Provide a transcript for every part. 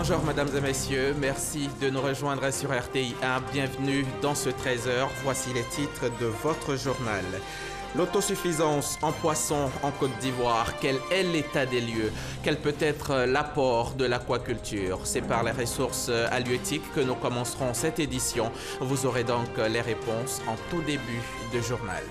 Bonjour mesdames et messieurs, merci de nous rejoindre sur RTI 1. Bienvenue dans ce 13h. Voici les titres de votre journal. L'autosuffisance en poissons en Côte d'Ivoire, quel est l'état des lieux? Quel peut être l'apport de l'aquaculture? C'est par les ressources halieutiques que nous commencerons cette édition. Vous aurez donc les réponses en tout début de journal.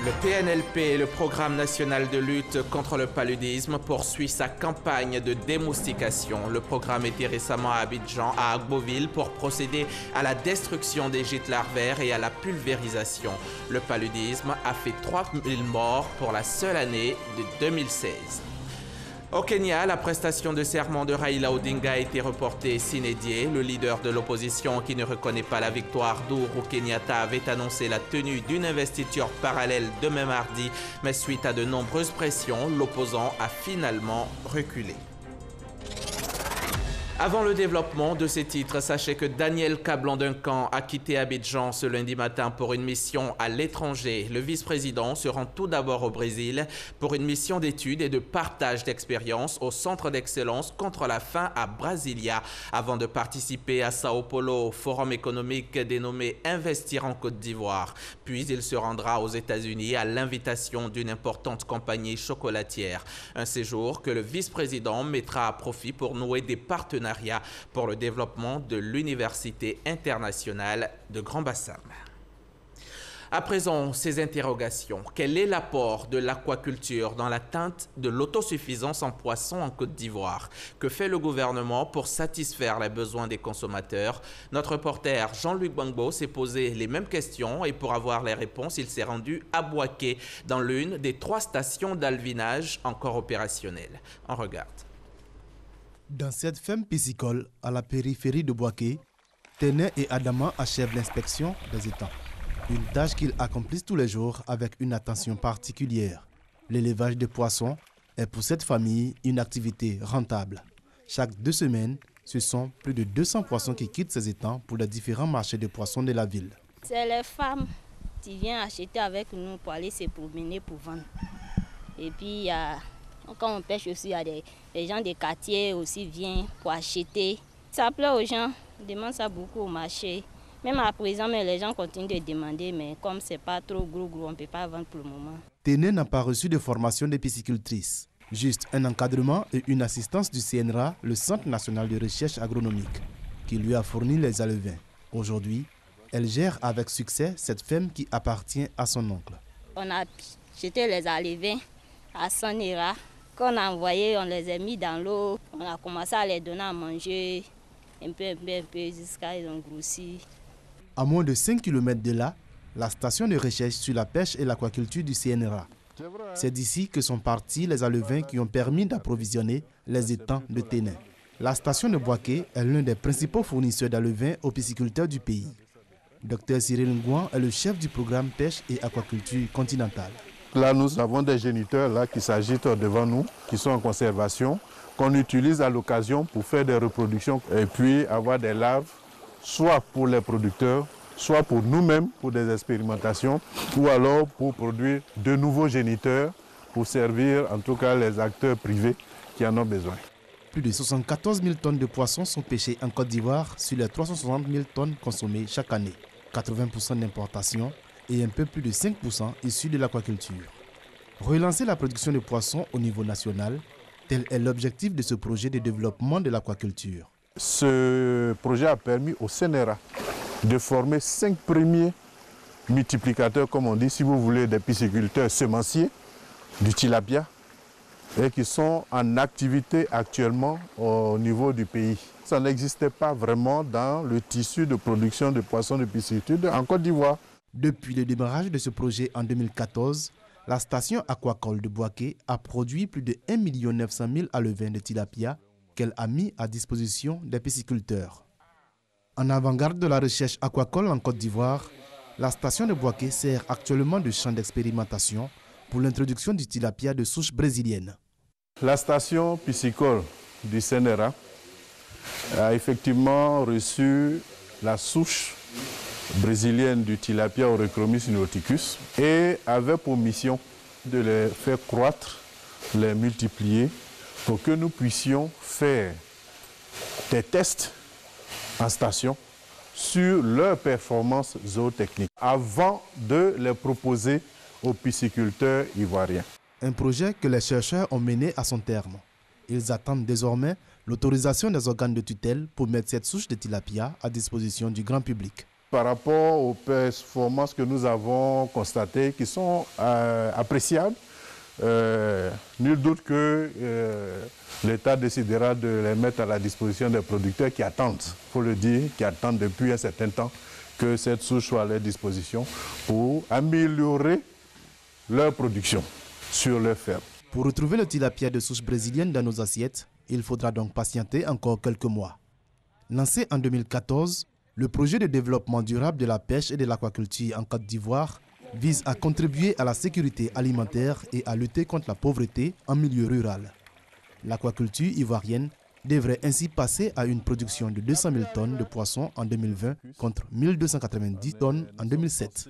Le PNLP, le Programme national de lutte contre le paludisme, poursuit sa campagne de démoustication. Le programme était récemment à Abidjan, à Agboville, pour procéder à la destruction des gîtes larvaires et à la pulvérisation. Le paludisme a fait 3000 morts pour la seule année de 2016. Au Kenya, la prestation de serment de Raila Odinga a été reportée sine die. Le leader de l'opposition, qui ne reconnaît pas la victoire d'Ouro Kenyatta, avait annoncé la tenue d'une investiture parallèle demain mardi, mais suite à de nombreuses pressions, l'opposant a finalement reculé. Avant le développement de ces titres, sachez que Daniel Kablan-Duncan a quitté Abidjan ce lundi matin pour une mission à l'étranger. Le vice-président se rend tout d'abord au Brésil pour une mission d'études et de partage d'expérience au Centre d'excellence contre la faim à Brasilia, avant de participer à Sao Paulo au forum économique dénommé Investir en Côte d'Ivoire. Puis il se rendra aux États-Unis à l'invitation d'une importante compagnie chocolatière. Un séjour que le vice-président mettra à profit pour nouer des partenariats pour le développement de l'Université internationale de Grand Bassam. À présent, ces interrogations. Quel est l'apport de l'aquaculture dans l'atteinte de l'autosuffisance en poissons en Côte d'Ivoire? Que fait le gouvernement pour satisfaire les besoins des consommateurs? Notre reporter Jean-Luc Gbangbo s'est posé les mêmes questions et pour avoir les réponses, il s'est rendu à Boaké, dans l'une des 3 stations d'alvinage encore opérationnelles. On regarde. Dans cette ferme piscicole à la périphérie de Boaké, Téné et Adama achèvent l'inspection des étangs. Une tâche qu'ils accomplissent tous les jours avec une attention particulière. L'élevage des poissons est pour cette famille une activité rentable. Chaque 2 semaines, ce sont plus de 200 poissons qui quittent ces étangs pour les différents marchés de poissons de la ville. C'est les femmes qui viennent acheter avec nous pour aller se promener pour vendre. Et puis quand on pêche aussi, il y a des gens des quartiers aussi viennent pour acheter. Ça plaît aux gens, ils demandent ça beaucoup au marché. Même à présent, mais les gens continuent de demander, mais comme ce n'est pas trop gros, on ne peut pas vendre pour le moment. Téné n'a pas reçu de formation de piscicultrice, juste un encadrement et une assistance du CNRA, le Centre national de recherche agronomique, qui lui a fourni les alevins. Aujourd'hui, elle gère avec succès cette ferme qui appartient à son oncle. On a jeté les alevins à Sanera. Quand on a envoyé, on les a mis dans l'eau. On a commencé à les donner à manger un peu, jusqu'à ce qu'ils ont grossi. À moins de 5 km de là, la station de recherche sur la pêche et l'aquaculture du CNRA. C'est d'ici que sont partis les alevins qui ont permis d'approvisionner les étangs de Téné. La station de Boaké est l'un des principaux fournisseurs d'alevins aux pisciculteurs du pays. Dr Cyril Ngouan est le chef du programme pêche et aquaculture continentale. Là, nous avons des géniteurs là, qui s'agitent devant nous, qui sont en conservation, qu'on utilise à l'occasion pour faire des reproductions et puis avoir des larves, soit pour les producteurs, soit pour nous-mêmes, pour des expérimentations, ou alors pour produire de nouveaux géniteurs, pour servir en tout cas les acteurs privés qui en ont besoin. Plus de 74 000 tonnes de poissons sont pêchées en Côte d'Ivoire sur les 360 000 tonnes consommées chaque année. 80% d'importation et un peu plus de 5% issus de l'aquaculture. Relancer la production de poissons au niveau national, tel est l'objectif de ce projet de développement de l'aquaculture. Ce projet a permis au CNRA de former 5 premiers multiplicateurs, comme on dit, si vous voulez, des pisciculteurs semenciers du tilapia et qui sont en activité actuellement au niveau du pays. Ça n'existait pas vraiment dans le tissu de production de poissons de pisciculture en Côte d'Ivoire. Depuis le démarrage de ce projet en 2014, la station aquacole de Boaké a produit plus de 1 900 000 alevins de tilapia qu'elle a mis à disposition des pisciculteurs. En avant-garde de la recherche aquacole en Côte d'Ivoire, la station de Boaké sert actuellement de champ d'expérimentation pour l'introduction du tilapia de souche brésilienne. La station piscicole du CNRA a effectivement reçu la souche brésilienne du tilapia Oreochromis nauticus et avait pour mission de les faire croître, les multiplier pour que nous puissions faire des tests en station sur leurs performances zootechniques avant de les proposer aux pisciculteurs ivoiriens. Un projet que les chercheurs ont mené à son terme. Ils attendent désormais l'autorisation des organes de tutelle pour mettre cette souche de tilapia à disposition du grand public. Par rapport aux performances que nous avons constatées, qui sont appréciables, nul doute que l'État décidera de les mettre à la disposition des producteurs qui attendent, il faut le dire, qui attendent depuis un certain temps que cette souche soit à leur disposition pour améliorer leur production sur leur ferme. Pour retrouver le tilapia de souche brésilienne dans nos assiettes, il faudra donc patienter encore quelques mois. Lancé en 2014, le projet de développement durable de la pêche et de l'aquaculture en Côte d'Ivoire vise à contribuer à la sécurité alimentaire et à lutter contre la pauvreté en milieu rural. L'aquaculture ivoirienne devrait ainsi passer à une production de 200 000 tonnes de poissons en 2020 contre 1290 tonnes en 2007.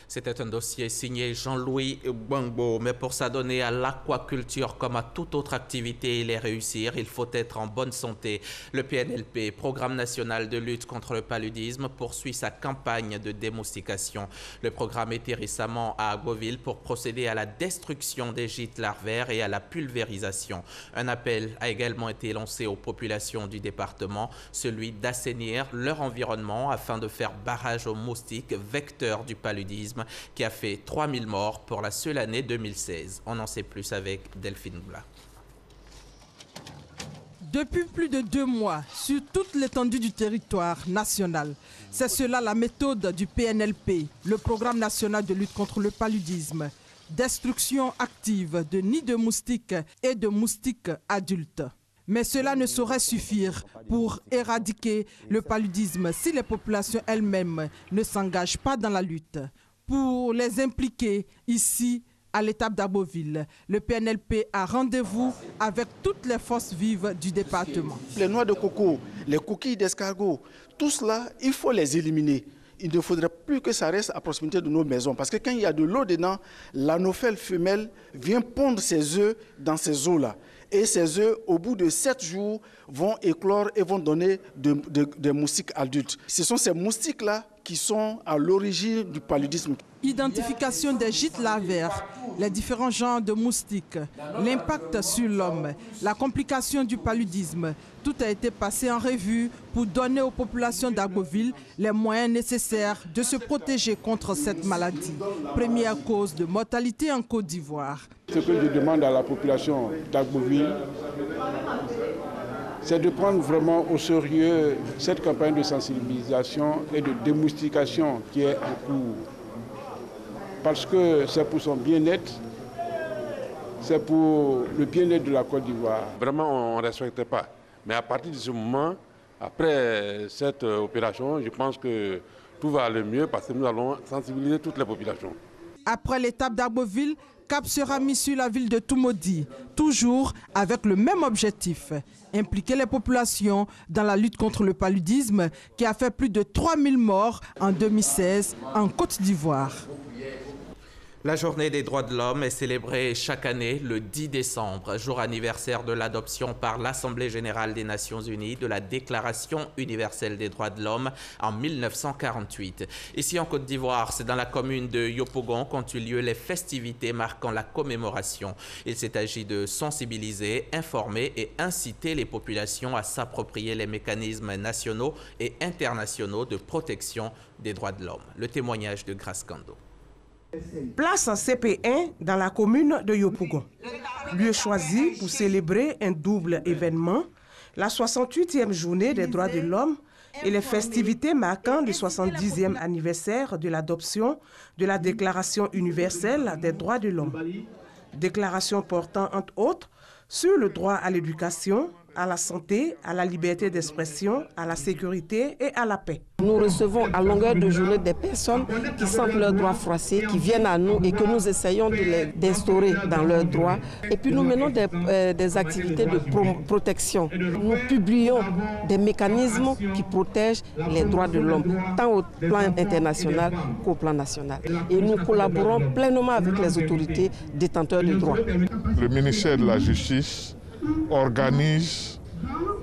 C'était un dossier signé Jean-Louis Gbangbo. Mais pour s'adonner à l'aquaculture comme à toute autre activité et les réussir, il faut être en bonne santé. Le PNLP, Programme national de lutte contre le paludisme, poursuit sa campagne de démoustication. Le programme était récemment à Agoville pour procéder à la destruction des gîtes larvaires et à la pulvérisation. Un appel a également été lancé aux populations du département, celui d'assainir leur environnement afin de faire barrage aux moustiques vecteurs du paludisme qui a fait 3000 morts pour la seule année 2016. On en sait plus avec Delphine Bla. Depuis plus de 2 mois, sur toute l'étendue du territoire national, c'est cela la méthode du PNLP, le Programme national de lutte contre le paludisme. Destruction active de nids de moustiques et de moustiques adultes. Mais cela ne saurait suffire pour éradiquer le paludisme si les populations elles-mêmes ne s'engagent pas dans la lutte. Pour les impliquer ici, à l'étape d'Agoville, le PNLP a rendez-vous avec toutes les forces vives du département. Les noix de coco, les coquilles d'escargot, tout cela, il faut les éliminer. Il ne faudrait plus que ça reste à proximité de nos maisons. Parce que quand il y a de l'eau dedans, l'anophèle femelle vient pondre ses œufs dans ces eaux-là. Et ces œufs, au bout de 7 jours, vont éclore et vont donner des moustiques adultes. Ce sont ces moustiques-là qui sont à l'origine du paludisme. Identification des gîtes larvaires, les différents genres de moustiques, l'impact sur l'homme, la complication du paludisme, tout a été passé en revue pour donner aux populations d'Agoville les moyens nécessaires de se protéger contre cette maladie, première cause de mortalité en Côte d'Ivoire. Ce que je demande à la population d'Agoville, c'est de prendre vraiment au sérieux cette campagne de sensibilisation et de démoustication qui est en cours. Parce que c'est pour son bien-être, c'est pour le bien-être de la Côte d'Ivoire. Vraiment, on ne respecte pas. Mais à partir de ce moment, après cette opération, je pense que tout va aller mieux parce que nous allons sensibiliser toutes les populations. Après l'étape d'Agoville, cap sera mis sur la ville de Toumaudi, toujours avec le même objectif, impliquer les populations dans la lutte contre le paludisme qui a fait plus de 3000 morts en 2016 en Côte d'Ivoire. La journée des droits de l'homme est célébrée chaque année le 10 décembre, jour anniversaire de l'adoption par l'Assemblée générale des Nations unies de la Déclaration universelle des droits de l'homme en 1948. Ici en Côte d'Ivoire, c'est dans la commune de Yopougon qu'ont eu lieu les festivités marquant la commémoration. Il s'est agi de sensibiliser, informer et inciter les populations à s'approprier les mécanismes nationaux et internationaux de protection des droits de l'homme. Le témoignage de Grace Kando. Place en CP1 dans la commune de Yopougon. Lieu choisi pour célébrer un double événement, la 68e journée des droits de l'homme et les festivités marquant le 70e anniversaire de l'adoption de la Déclaration universelle des droits de l'homme. Déclaration portant entre autres sur le droit à l'éducation, à la santé, à la liberté d'expression, à la sécurité et à la paix. Nous recevons à longueur de journée des personnes qui sentent leurs droits froissés, qui viennent à nous et que nous essayons d'instaurer dans leurs droits. Et puis nous menons des activités de protection. Nous publions des mécanismes qui protègent les droits de l'homme, tant au plan international qu'au plan national. Et nous collaborons pleinement avec les autorités détenteurs de droits. Le ministère de la Justice organise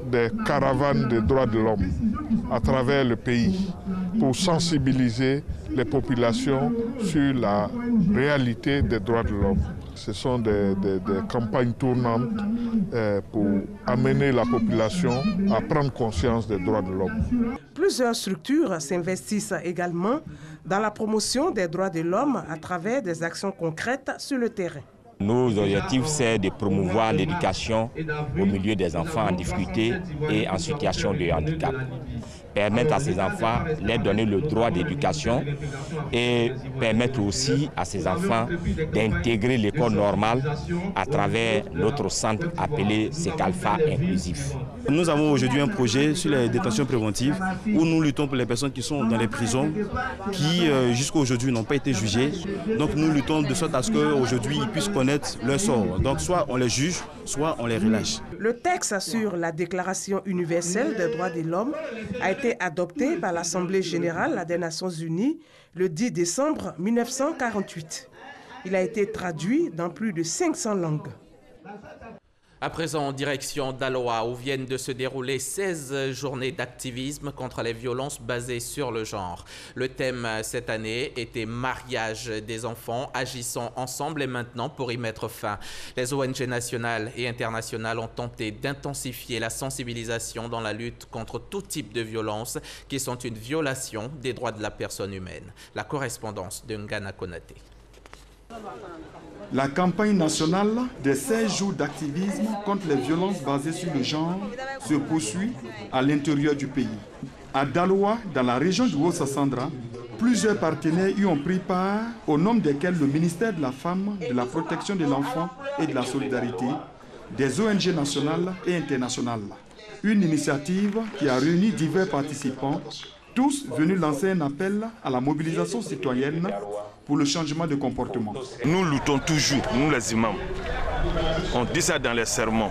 des caravanes des droits de l'homme à travers le pays pour sensibiliser les populations sur la réalité des droits de l'homme. Ce sont des campagnes tournantes pour amener la population à prendre conscience des droits de l'homme. Plusieurs structures s'investissent également dans la promotion des droits de l'homme à travers des actions concrètes sur le terrain. Nos objectifs, c'est de promouvoir l'éducation au milieu des enfants en difficulté et en situation de handicap. Permettre à ces enfants de leur donner le droit d'éducation et permettre aussi à ces enfants d'intégrer l'école normale à travers notre centre appelé Secalfa Inclusif. Nous avons aujourd'hui un projet sur les détentions préventives où nous luttons pour les personnes qui sont dans les prisons, qui jusqu'à aujourd'hui n'ont pas été jugées. Donc nous luttons de sorte à ce qu'aujourd'hui ils puissent connaître leur sort. Donc soit on les juge, soit on les relâche. Le texte sur la Déclaration universelle des droits de l'homme a été adopté par l'Assemblée générale des Nations unies le 10 décembre 1948. Il a été traduit dans plus de 500 langues. À présent, en direction d'Aloa, où viennent de se dérouler 16 journées d'activisme contre les violences basées sur le genre. Le thème cette année était « Mariage des enfants, agissons ensemble et maintenant pour y mettre fin ». Les ONG nationales et internationales ont tenté d'intensifier la sensibilisation dans la lutte contre tout type de violences qui sont une violation des droits de la personne humaine. La correspondance de Ngana Konaté. La campagne nationale des 16 jours d'activisme contre les violences basées sur le genre se poursuit à l'intérieur du pays. À Daloa, dans la région du Haut-Sassandra, plusieurs partenaires y ont pris part, au nom desquels le ministère de la Femme, de la Protection de l'Enfant et de la Solidarité, des ONG nationales et internationales. Une initiative qui a réuni divers participants, tous venus lancer un appel à la mobilisation citoyenne pour le changement de comportement. Nous luttons toujours, nous les imams. On dit ça dans les sermons.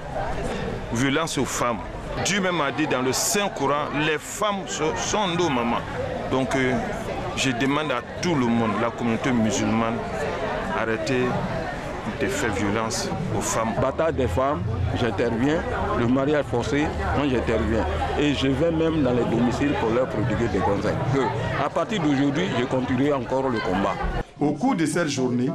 Violence aux femmes. Dieu même a dit dans le Saint-Coran, les femmes sont nos mamans. Donc je demande à tout le monde, la communauté musulmane, arrêtez de faire violence aux femmes. Bataille des femmes, j'interviens. Le mariage forcé, moi j'interviens. Et je vais même dans les domiciles pour leur prodiguer des conseils. À partir d'aujourd'hui, je continuerai encore le combat. Au cours de cette journée,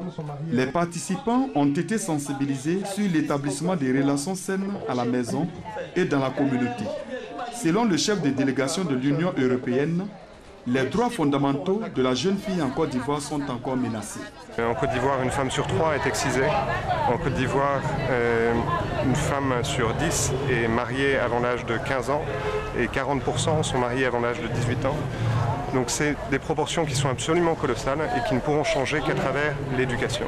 les participants ont été sensibilisés sur l'établissement des relations saines à la maison et dans la communauté. Selon le chef de délégation de l'Union européenne, les droits fondamentaux de la jeune fille en Côte d'Ivoire sont encore menacés. En Côte d'Ivoire, une femme sur 3 est excisée. En Côte d'Ivoire, une femme sur 10 est mariée avant l'âge de 15 ans et 40% sont mariés avant l'âge de 18 ans. Donc c'est des proportions qui sont absolument colossales et qui ne pourront changer qu'à travers l'éducation.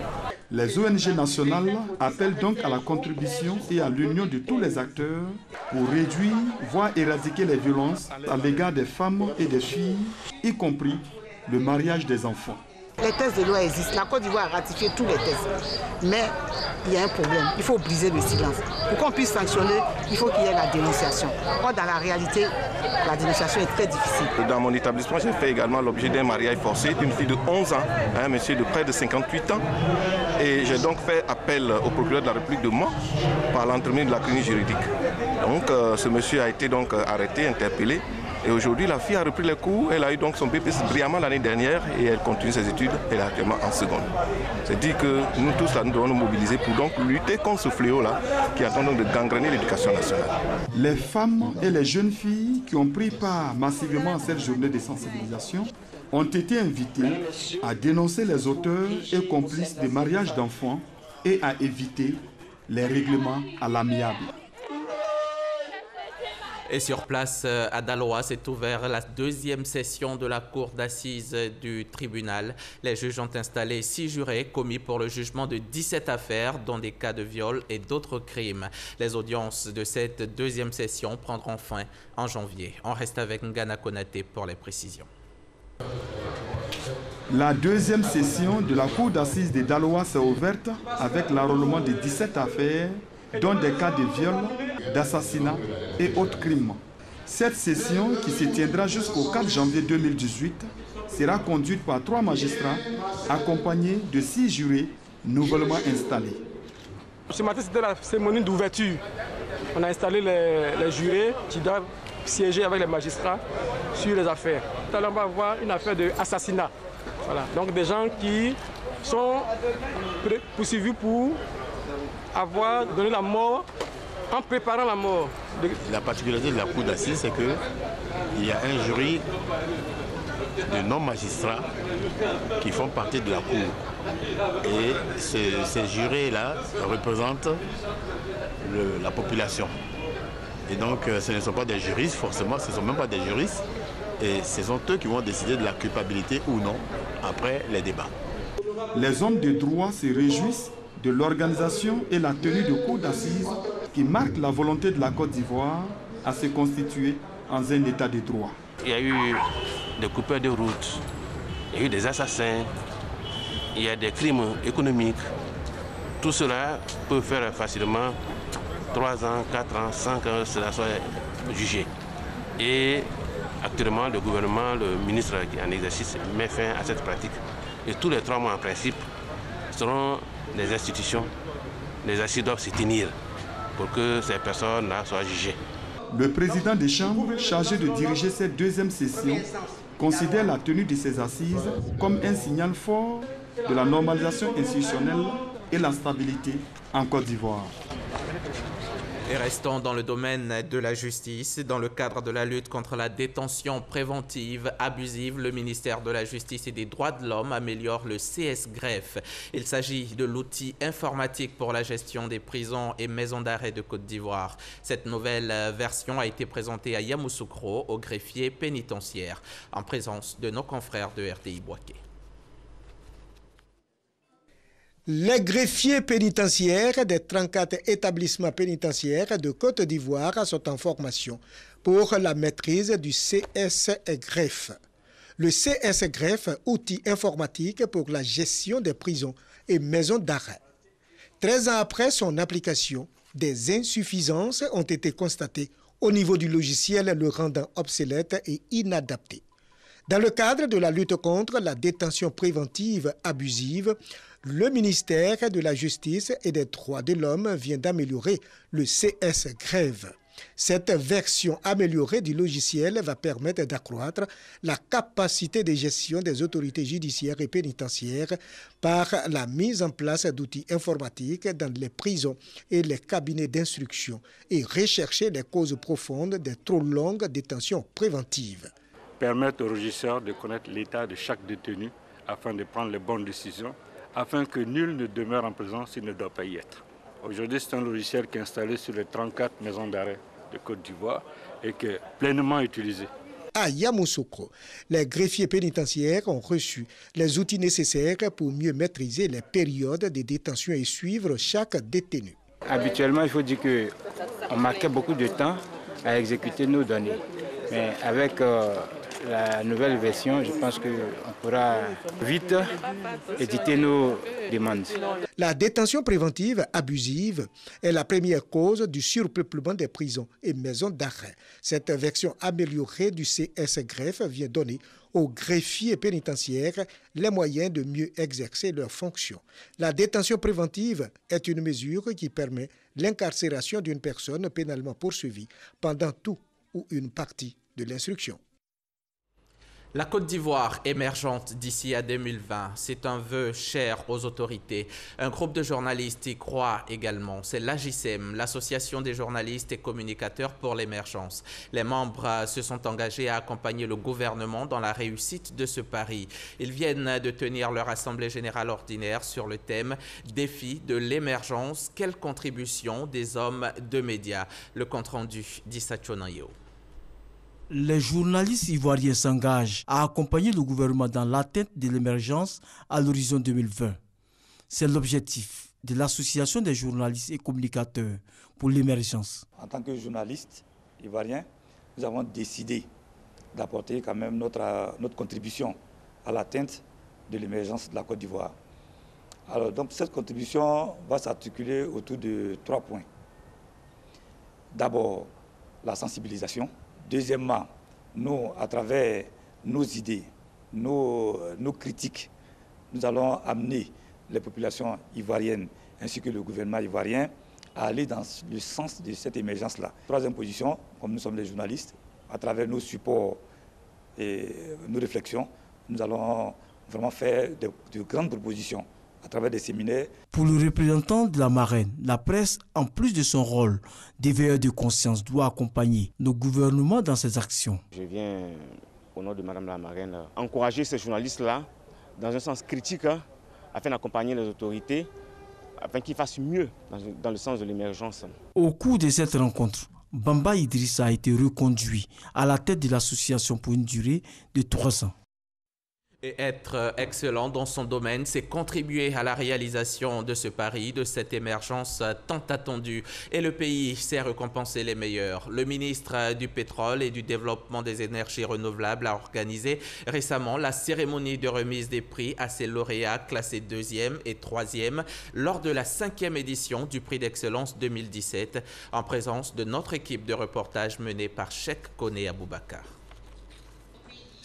Les ONG nationales appellent donc à la contribution et à l'union de tous les acteurs pour réduire, voire éradiquer les violences à l'égard des femmes et des filles, y compris le mariage des enfants. Les textes de loi existent. La Côte d'Ivoire a ratifié tous les textes. Mais il y a un problème. Il faut briser le silence. Pour qu'on puisse sanctionner, il faut qu'il y ait la dénonciation. Or, dans la réalité, la dénonciation est très difficile. Dans mon établissement, j'ai fait également l'objet d'un mariage forcé d'une fille de 11 ans, un monsieur de près de 58 ans. Et j'ai donc fait appel au procureur de la République de Mans par l'entremise de la clinique juridique. Donc, ce monsieur a été donc arrêté, interpellé. Et aujourd'hui, la fille a repris les cours. Elle a eu donc son BPC brillamment l'année dernière et elle continue ses études. Elle est actuellement en seconde. C'est-à-dire que nous tous, là, nous devons nous mobiliser pour donc lutter contre ce fléau-là qui attend donc de gangréner l'éducation nationale. Les femmes et les jeunes filles qui ont pris part massivement à cette journée de sensibilisation ont été invitées à dénoncer les auteurs et complices de mariage d'enfants et à éviter les règlements à l'amiable. Et sur place à Daloa, s'est ouverte la deuxième session de la cour d'assises du tribunal. Les juges ont installé 6 jurés commis pour le jugement de 17 affaires, dont des cas de viol et d'autres crimes. Les audiences de cette deuxième session prendront fin en janvier. On reste avec Ngana Konaté pour les précisions. La deuxième session de la cour d'assises de Daloa s'est ouverte avec l'enrôlement de 17 affaires, dont des cas de viol, d'assassinat et autres crimes. Cette session, qui se tiendra jusqu'au 4 janvier 2018, sera conduite par 3 magistrats, accompagnés de 6 jurés nouvellement installés. Ce matin, c'était la cérémonie d'ouverture. On a installé les jurés qui doivent siéger avec les magistrats sur les affaires. Tout à l'heure, on va avoir une affaire d'assassinat. Voilà. Donc des gens qui sont poursuivis pour avoir donné la mort en préparant la mort. La particularité de la cour d'assises, c'est qu'il y a un jury de non-magistrats qui font partie de la cour. Et ces jurés-là représentent la population. Et donc ce ne sont pas des juristes, forcément, ce ne sont même pas des juristes. Et ce sont eux qui vont décider de la culpabilité ou non après les débats. Les hommes de droit se réjouissent de l'organisation et la tenue de cours d'assises qui marquent la volonté de la Côte d'Ivoire à se constituer en un état de droit. Il y a eu des coupeurs de route, il y a eu des assassins, il y a des crimes économiques. Tout cela peut faire facilement 3 ans, 4 ans, 5 ans, cela soit jugé. Et actuellement, le gouvernement, le ministre qui est en exercice, met fin à cette pratique. Et tous les 3 mois, en principe, seront des institutions, les assises doivent se tenir pour que ces personnes-là soient jugées. Le président des chambres, chargé de diriger cette deuxième session, considère la tenue de ces assises comme un signal fort de la normalisation institutionnelle et la stabilité en Côte d'Ivoire. Et restons dans le domaine de la justice. Dans le cadre de la lutte contre la détention préventive abusive, le ministère de la Justice et des Droits de l'Homme améliore le CS-Greffe. Il s'agit de l'outil informatique pour la gestion des prisons et maisons d'arrêt de Côte d'Ivoire. Cette nouvelle version a été présentée à Yamoussoukro, au greffier pénitentiaire, en présence de nos confrères de RTI Boaké. Les greffiers pénitentiaires des 34 établissements pénitentiaires de Côte d'Ivoire sont en formation pour la maîtrise du CS-Greffe. Le CS-Greffe, outil informatique pour la gestion des prisons et maisons d'arrêt. 13 ans après son application, des insuffisances ont été constatées au niveau du logiciel, le rendant obsolète et inadapté. Dans le cadre de la lutte contre la détention préventive abusive, le ministère de la Justice et des Droits de l'Homme vient d'améliorer le CS-Greffe. Cette version améliorée du logiciel va permettre d'accroître la capacité de gestion des autorités judiciaires et pénitentiaires par la mise en place d'outils informatiques dans les prisons et les cabinets d'instruction et rechercher les causes profondes des trop longues détentions préventives. Permettre aux régisseurs de connaître l'état de chaque détenu afin de prendre les bonnes décisions, afin que nul ne demeure en prison s'il ne doit pas y être. Aujourd'hui, c'est un logiciel qui est installé sur les 34 maisons d'arrêt de Côte d'Ivoire et qui est pleinement utilisé. À Yamoussoukro, les greffiers pénitentiaires ont reçu les outils nécessaires pour mieux maîtriser les périodes de détention et suivre chaque détenu. Habituellement, il faut dire qu'on marquait beaucoup de temps à exécuter nos données. Mais avec la nouvelle version, je pense qu'on pourra vite éditer nos demandes. La détention préventive abusive est la première cause du surpeuplement des prisons et maisons d'arrêt. Cette version améliorée du CS-Greffe vient donner aux greffiers pénitentiaires les moyens de mieux exercer leurs fonctions. La détention préventive est une mesure qui permet l'incarcération d'une personne pénalement poursuivie pendant tout ou une partie de l'instruction. La Côte d'Ivoire émergente d'ici à 2020, c'est un vœu cher aux autorités. Un groupe de journalistes y croit également. C'est l'AJSEM, l'Association des journalistes et communicateurs pour l'émergence. Les membres se sont engagés à accompagner le gouvernement dans la réussite de ce pari. Ils viennent de tenir leur assemblée générale ordinaire sur le thème « Défi de l'émergence, quelle contribution des hommes de médias ?» Le compte-rendu d'Issa Chonayo. Les journalistes ivoiriens s'engagent à accompagner le gouvernement dans l'atteinte de l'émergence à l'horizon 2020. C'est l'objectif de l'Association des journalistes et communicateurs pour l'émergence. En tant que journalistes ivoiriens, nous avons décidé d'apporter quand même notre contribution à l'atteinte de l'émergence de la Côte d'Ivoire. Alors donc cette contribution va s'articuler autour de 3 points. D'abord, la sensibilisation. Deuxièmement, nous, à travers nos idées, nos critiques, nous allons amener les populations ivoiriennes ainsi que le gouvernement ivoirien à aller dans le sens de cette émergence-là. Troisième position, comme nous sommes les journalistes, à travers nos supports et nos réflexions, nous allons vraiment faire de grandes propositions à travers des séminaires. Pour le représentant de la marraine, la presse, en plus de son rôle d'éveilleur de conscience, doit accompagner nos gouvernements dans ses actions. Je viens, au nom de Madame la marraine, encourager ces journalistes-là dans un sens critique, afin d'accompagner les autorités, afin qu'ils fassent mieux dans le sens de l'émergence. Au cours de cette rencontre, Bamba Idrissa a été reconduit à la tête de l'association pour une durée de 3 ans. Et être excellent dans son domaine, c'est contribuer à la réalisation de ce pari, de cette émergence tant attendue. Et le pays sait récompenser les meilleurs. Le ministre du Pétrole et du Développement des énergies renouvelables a organisé récemment la cérémonie de remise des prix à ses lauréats classés 2e et 3e lors de la 5e édition du prix d'excellence 2017, en présence de notre équipe de reportage menée par Cheikh Koné Aboubakar.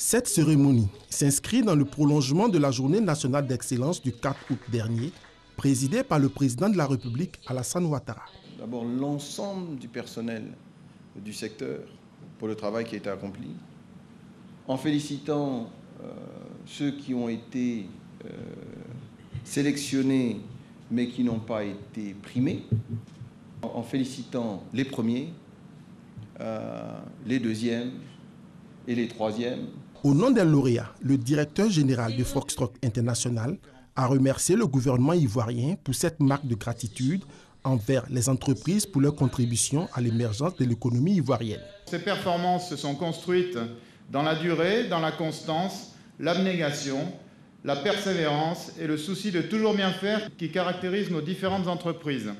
Cette cérémonie s'inscrit dans le prolongement de la journée nationale d'excellence du 4 août dernier, présidée par le président de la République, Alassane Ouattara. D'abord, l'ensemble du personnel du secteur pour le travail qui a été accompli, en félicitant ceux qui ont été sélectionnés mais qui n'ont pas été primés, en félicitant les premiers, les deuxièmes et les troisièmes. Au nom des lauréats, le directeur général de Foxtrot International a remercié le gouvernement ivoirien pour cette marque de gratitude envers les entreprises pour leur contribution à l'émergence de l'économie ivoirienne. Ces performances se sont construites dans la durée, dans la constance, l'abnégation, la persévérance et le souci de toujours bien faire qui caractérisent nos différentes entreprises.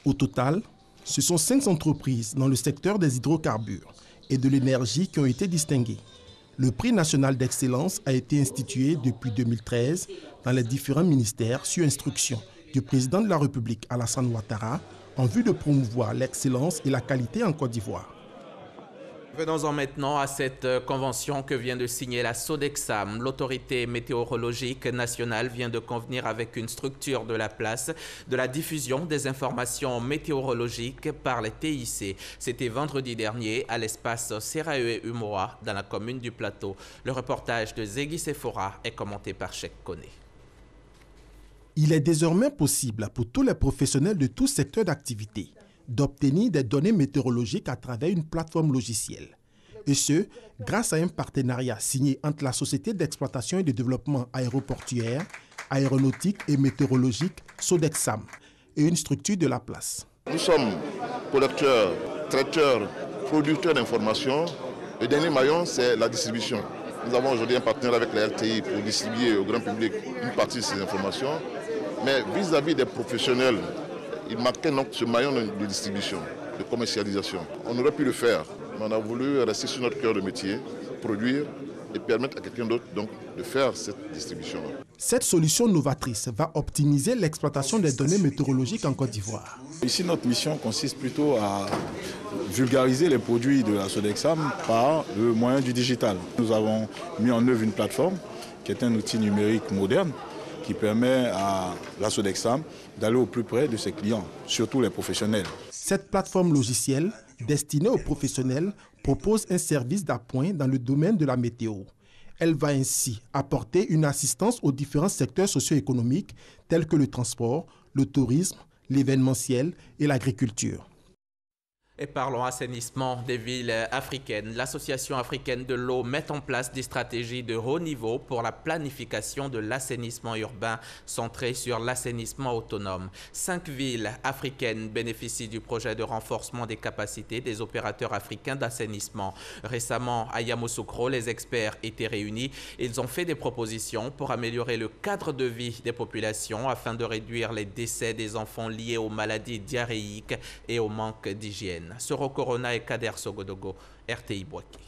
Au total, ce sont 5 entreprises dans le secteur des hydrocarbures et de l'énergie qui ont été distinguées. Le prix national d'excellence a été institué depuis 2013 dans les différents ministères sur instruction du président de la République Alassane Ouattara en vue de promouvoir l'excellence et la qualité en Côte d'Ivoire. Venons-en maintenant à cette convention que vient de signer la Sodexam. L'autorité météorologique nationale vient de convenir avec une structure de la place de la diffusion des informations météorologiques par les TIC. C'était vendredi dernier à l'espace Serae Umoa dans la commune du Plateau. Le reportage de Zegui Sephora est commenté par Cheikh Koné. Il est désormais possible pour tous les professionnels de tout secteur d'activité d'obtenir des données météorologiques à travers une plateforme logicielle. Et ce, grâce à un partenariat signé entre la Société d'exploitation et de développement aéroportuaire, aéronautique et météorologique Sodexam et une structure de la place. Nous sommes collecteurs, traiteurs, producteurs d'informations. Le dernier maillon, c'est la distribution. Nous avons aujourd'hui un partenaire avec la LTI pour distribuer au grand public une partie de ces informations. Mais vis-à-vis des professionnels, il manquait donc ce maillon de distribution, de commercialisation. On aurait pu le faire, mais on a voulu rester sur notre cœur de métier, produire et permettre à quelqu'un d'autre donc de faire cette distribution. Cette solution novatrice va optimiser l'exploitation des données météorologiques en Côte d'Ivoire. Ici, notre mission consiste plutôt à vulgariser les produits de la Sodexam par le moyen du digital. Nous avons mis en œuvre une plateforme qui est un outil numérique moderne qui permet à la Sodexam d'aller au plus près de ses clients, surtout les professionnels. Cette plateforme logicielle, destinée aux professionnels, propose un service d'appoint dans le domaine de la météo. Elle va ainsi apporter une assistance aux différents secteurs socio-économiques tels que le transport, le tourisme, l'événementiel et l'agriculture. Et parlons assainissement des villes africaines. L'Association africaine de l'eau met en place des stratégies de haut niveau pour la planification de l'assainissement urbain centré sur l'assainissement autonome. 5 villes africaines bénéficient du projet de renforcement des capacités des opérateurs africains d'assainissement. Récemment, à Yamoussoukro, les experts étaient réunis. Ils ont fait des propositions pour améliorer le cadre de vie des populations afin de réduire les décès des enfants liés aux maladies diarrhéiques et au manque d'hygiène. Soro Corona et Kader Sogodogo, RTI Bouaké.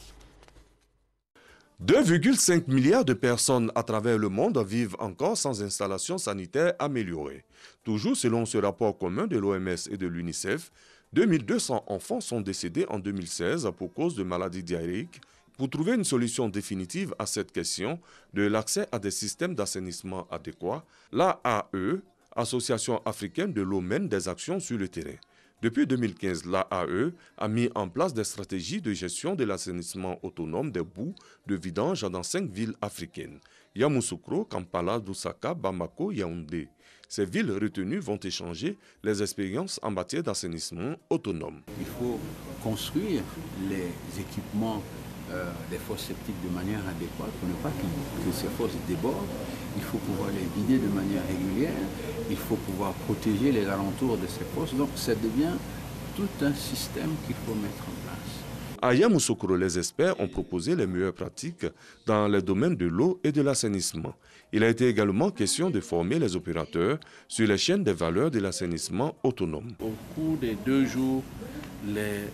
2,5 milliards de personnes à travers le monde vivent encore sans installation sanitaire améliorée. Toujours selon ce rapport commun de l'OMS et de l'UNICEF, 2200 enfants sont décédés en 2016 pour cause de maladies diarrhéiques. Pour trouver une solution définitive à cette question de l'accès à des systèmes d'assainissement adéquats, l'AAE, Association africaine de l'eau, mène des actions sur le terrain. Depuis 2015, l'AAE a mis en place des stratégies de gestion de l'assainissement autonome des boues de vidange dans 5 villes africaines: Yamoussoukro, Kampala, Lusaka, Bamako, Yaoundé. Ces villes retenues vont échanger les expériences en matière d'assainissement autonome. Il faut construire les équipements des fosses septiques de manière adéquate pour ne pas que ces fosses débordent. Il faut pouvoir les vider de manière régulière. Il faut pouvoir protéger les alentours de ces fosses. Donc ça devient tout un système qu'il faut mettre en place. À Yamoussoukro, les experts ont proposé les meilleures pratiques dans les domaines de l'eau et de l'assainissement. Il a été également question de former les opérateurs sur les chaînes des valeurs de l'assainissement autonome. Au cours des 2 jours, les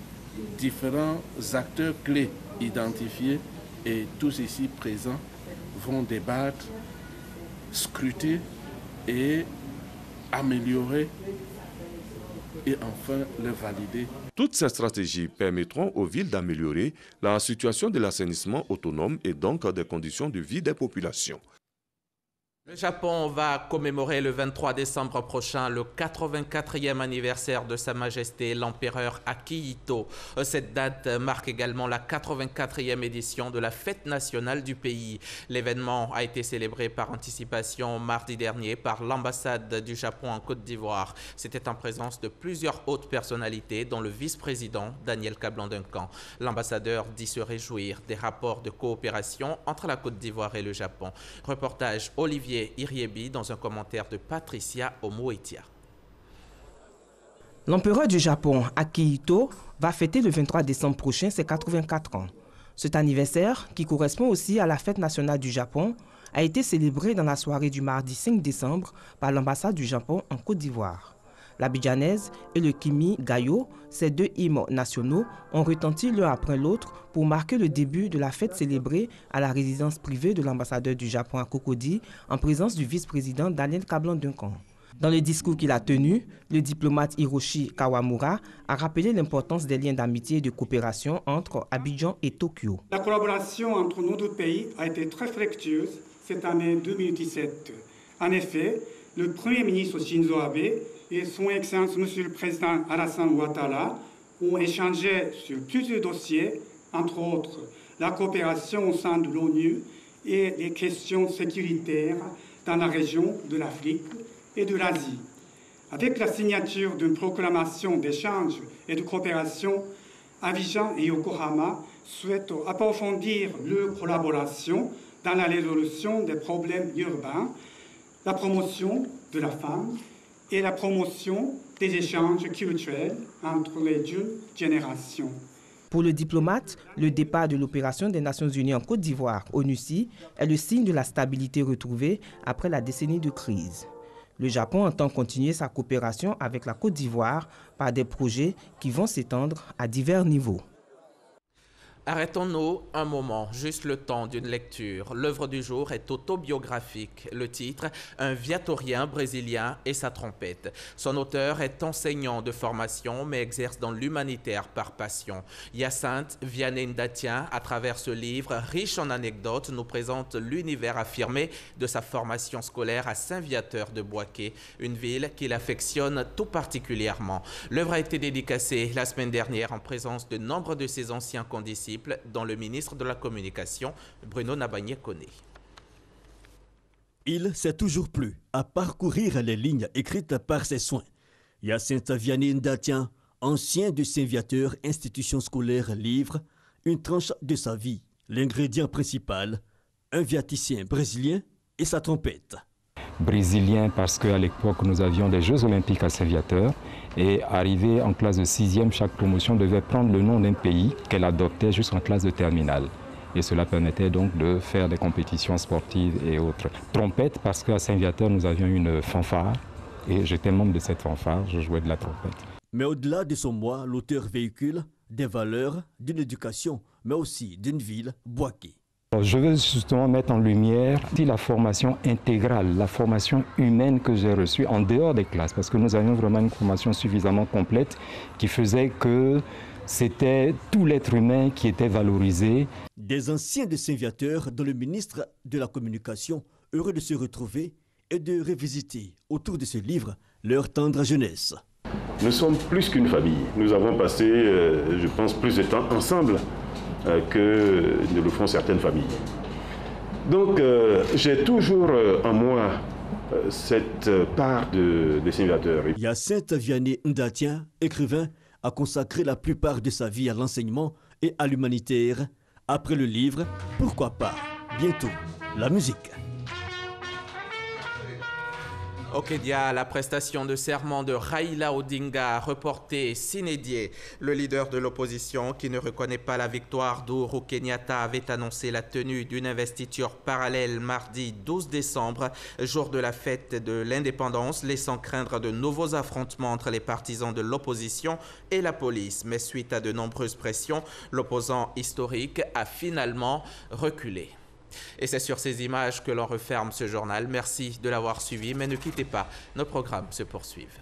différents acteurs clés identifiés et tous ici présents vont débattre, scruter et améliorer et enfin le valider. Toutes ces stratégies permettront aux villes d'améliorer la situation de l'assainissement autonome et donc des conditions de vie des populations. Le Japon va commémorer le 23 décembre prochain le 84e anniversaire de Sa Majesté l'Empereur Akihito. Cette date marque également la 84e édition de la fête nationale du pays. L'événement a été célébré par anticipation mardi dernier par l'ambassade du Japon en Côte d'Ivoire. C'était en présence de plusieurs hautes personnalités, dont le vice-président Daniel Kablan-Duncan. L'ambassadeur dit se réjouir des rapports de coopération entre la Côte d'Ivoire et le Japon. Reportage Olivier Iriebi dans un commentaire de Patricia Omoetia. L'empereur du Japon, Akihito, va fêter le 23 décembre prochain ses 84 ans. Cet anniversaire, qui correspond aussi à la fête nationale du Japon, a été célébré dans la soirée du mardi 5 décembre par l'ambassade du Japon en Côte d'Ivoire. L'abidjanaise et le kimi gayo, ces 2 hymnes nationaux, ont retenti l'un après l'autre pour marquer le début de la fête célébrée à la résidence privée de l'ambassadeur du Japon à Cocody, en présence du vice-président Daniel Kablan-Duncan. Dans le discours qu'il a tenu, le diplomate Hiroshi Kawamura a rappelé l'importance des liens d'amitié et de coopération entre Abidjan et Tokyo. La collaboration entre nos 2 pays a été très fructueuse cette année 2017. En effet, le Premier ministre Shinzo Abe et son Excellence Monsieur le Président Alassane Ouattara ont échangé sur plusieurs dossiers, entre autres la coopération au sein de l'ONU et les questions sécuritaires dans la région de l'Afrique et de l'Asie. Avec la signature d'une proclamation d'échange et de coopération, Abidjan et Yokohama souhaitent approfondir leur collaboration dans la résolution des problèmes urbains, la promotion de la femme et la promotion des échanges culturels entre les 2 générations. Pour le diplomate, le départ de l'opération des Nations Unies en Côte d'Ivoire, ONUCI, est le signe de la stabilité retrouvée après la décennie de crise. Le Japon entend continuer sa coopération avec la Côte d'Ivoire par des projets qui vont s'étendre à divers niveaux. Arrêtons-nous un moment, juste le temps d'une lecture. L'œuvre du jour est autobiographique. Le titre, Un viatorien brésilien et sa trompette. Son auteur est enseignant de formation, mais exerce dans l'humanitaire par passion. Hyacinthe Vianney Ndatien, à travers ce livre, riche en anecdotes, nous présente l'univers affirmé de sa formation scolaire à Saint-Viateur de Bouaké, une ville qu'il affectionne tout particulièrement. L'œuvre a été dédicacée la semaine dernière en présence de nombre de ses anciens condisciples multiples, dont le ministre de la Communication, Bruno Nabagné-Koné. Il s'est toujours plu à parcourir les lignes écrites par ses soins. Hyacinthe Vianney Ndatien, ancien de Saint-Viateur, institution scolaire, livre une tranche de sa vie. L'ingrédient principal, un viaticien brésilien et sa trompette. Brésilien parce qu'à l'époque nous avions des Jeux Olympiques à Saint-Viateur et arrivé en classe de 6e, chaque promotion devait prendre le nom d'un pays qu'elle adoptait jusqu'en classe de terminale. Et cela permettait donc de faire des compétitions sportives et autres. Trompette parce qu'à Saint-Viateur nous avions une fanfare et j'étais membre de cette fanfare, je jouais de la trompette. Mais au-delà de son moi, l'auteur véhicule des valeurs d'une éducation, mais aussi d'une ville boiquée. Je veux justement mettre en lumière la formation intégrale, la formation humaine que j'ai reçue en dehors des classes, parce que nous avions vraiment une formation suffisamment complète qui faisait que c'était tout l'être humain qui était valorisé. Des anciens de Saint-Viateur, dont le ministre de la Communication, heureux de se retrouver et de revisiter autour de ce livre leur tendre jeunesse. Nous sommes plus qu'une famille. Nous avons passé, je pense, plus de temps ensemble que ne le font certaines familles. Donc j'ai toujours en moi cette part de Saint-Viateur. Hyacinthe Vianney Ndatien, écrivain, a consacré la plupart de sa vie à l'enseignement et à l'humanitaire. Après le livre, pourquoi pas, bientôt, la musique. Au Kenya, la prestation de serment de Raila Odinga reportée sine die. Le leader de l'opposition, qui ne reconnaît pas la victoire d'Ouro Kenyatta, avait annoncé la tenue d'une investiture parallèle mardi 12 décembre, jour de la fête de l'indépendance, laissant craindre de nouveaux affrontements entre les partisans de l'opposition et la police. Mais suite à de nombreuses pressions, l'opposant historique a finalement reculé. Et c'est sur ces images que l'on referme ce journal. Merci de l'avoir suivi, mais ne quittez pas, nos programmes se poursuivent.